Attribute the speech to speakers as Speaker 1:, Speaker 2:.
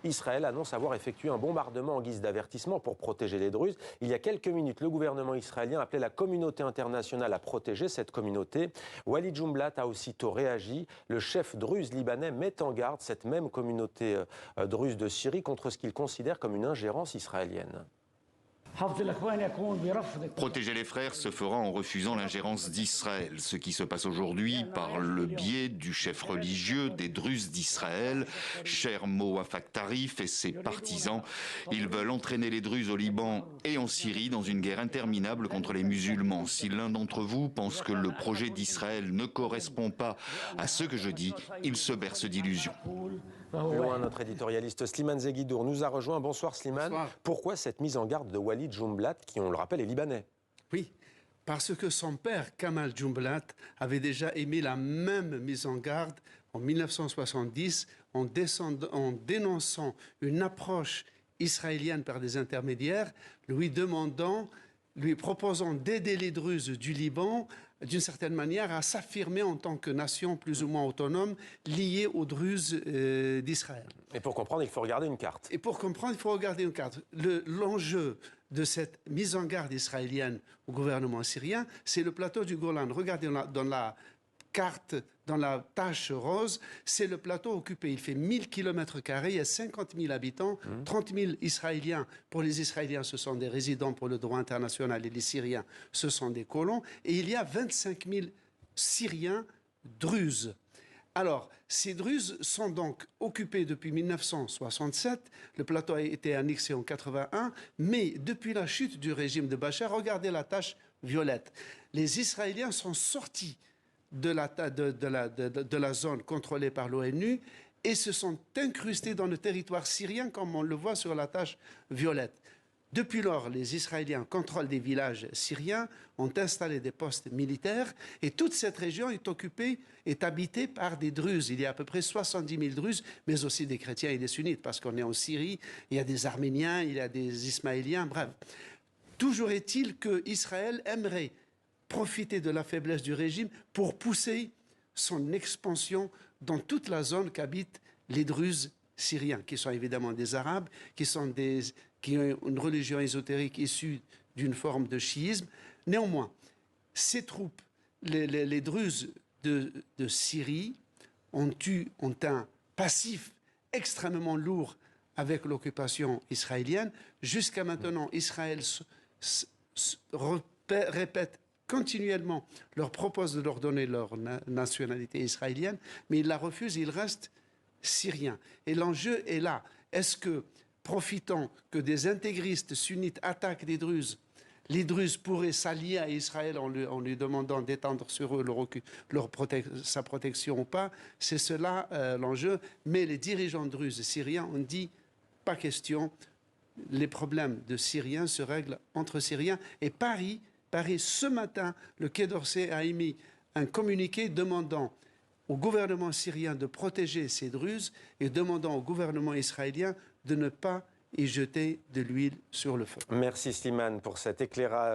Speaker 1: Israël annonce avoir effectué un bombardement en guise d'avertissement pour protéger les Druzes. Il y a quelques minutes, le gouvernement israélien appelait la communauté internationale à protéger cette communauté. Walid Jumblatt a aussitôt réagi. Le chef druze libanais met en garde cette même communauté druze de Syrie contre ce qu'il considère comme une ingérence israélienne.
Speaker 2: Protéger les frères se fera en refusant l'ingérence d'Israël. Ce qui se passe aujourd'hui par le biais du chef religieux des Druzes d'Israël, Cher Mowaffaq Tarif et ses partisans. Ils veulent entraîner les Druzes au Liban et en Syrie dans une guerre interminable contre les musulmans. Si l'un d'entre vous pense que le projet d'Israël ne correspond pas à ce que je dis, il se berce d'illusions.
Speaker 1: Plus loin, notre éditorialiste Slimane Zeguidour nous a rejoint. Bonsoir Slimane.
Speaker 3: Bonsoir.
Speaker 1: Pourquoi cette mise en garde de Walid Jumblatt, qui, on le rappelle, est libanais?
Speaker 3: Oui, parce que son père, Kamal Jumblatt, avait déjà émis la même mise en garde en 1970 en dénonçant une approche israélienne par des intermédiaires, lui proposant d'aider les Druzes du Liban, d'une certaine manière, à s'affirmer en tant que nation plus ou moins autonome liée aux Druzes d'Israël.
Speaker 1: Et pour comprendre, il faut regarder une carte.
Speaker 3: Et pour comprendre, il faut regarder une carte. L'enjeu de cette mise en garde israélienne au gouvernement syrien, c'est le plateau du Golan. Regardez dans la carte, dans la tache rose, c'est le plateau occupé. Il fait 1000 km², il y a 50 000 habitants, 30 000 Israéliens. Pour les Israéliens, ce sont des résidents pour le droit international et les Syriens, ce sont des colons. Et il y a 25 000 Syriens druzes. Alors, ces Druzes sont donc occupés depuis 1967. Le plateau a été annexé en 81. Mais depuis la chute du régime de Bachar, regardez la tache violette. Les Israéliens sont sortis de la zone contrôlée par l'ONU et se sont incrustés dans le territoire syrien, comme on le voit sur la tache violette. Depuis lors, les Israéliens contrôlent des villages syriens, ont installé des postes militaires et toute cette région est habitée par des Druzes. Il y a à peu près 70 000 Druzes, mais aussi des chrétiens et des sunnites, parce qu'on est en Syrie, il y a des Arméniens, il y a des Ismaéliens, bref. Toujours est-il qu'Israël aimerait profiter de la faiblesse du régime pour pousser son expansion dans toute la zone qu'habitent les Druzes syriens, qui sont évidemment des Arabes, qui ont une religion ésotérique issue d'une forme de chiisme. Néanmoins, ces troupes, les Druzes de Syrie, ont un passif extrêmement lourd avec l'occupation israélienne. Jusqu'à maintenant, Israël répète continuellement, leur propose de leur donner leur nationalité israélienne, mais ils la refusent, ils restent syriens. Et l'enjeu est là. Est-ce que, profitant que des intégristes sunnites attaquent des Druzes, les Druzes pourraient s'allier à Israël en lui demandant d'étendre sur eux sa protection ou pas? C'est cela l'enjeu. Mais les dirigeants druzes syriens ont dit, pas question, les problèmes de Syriens se règlent entre Syriens. Et Paris, ce matin, le Quai d'Orsay a émis un communiqué demandant au gouvernement syrien de protéger ces Druzes et demandant au gouvernement israélien de ne pas y jeter de l'huile sur le feu.
Speaker 1: Merci Slimane pour cet éclairage.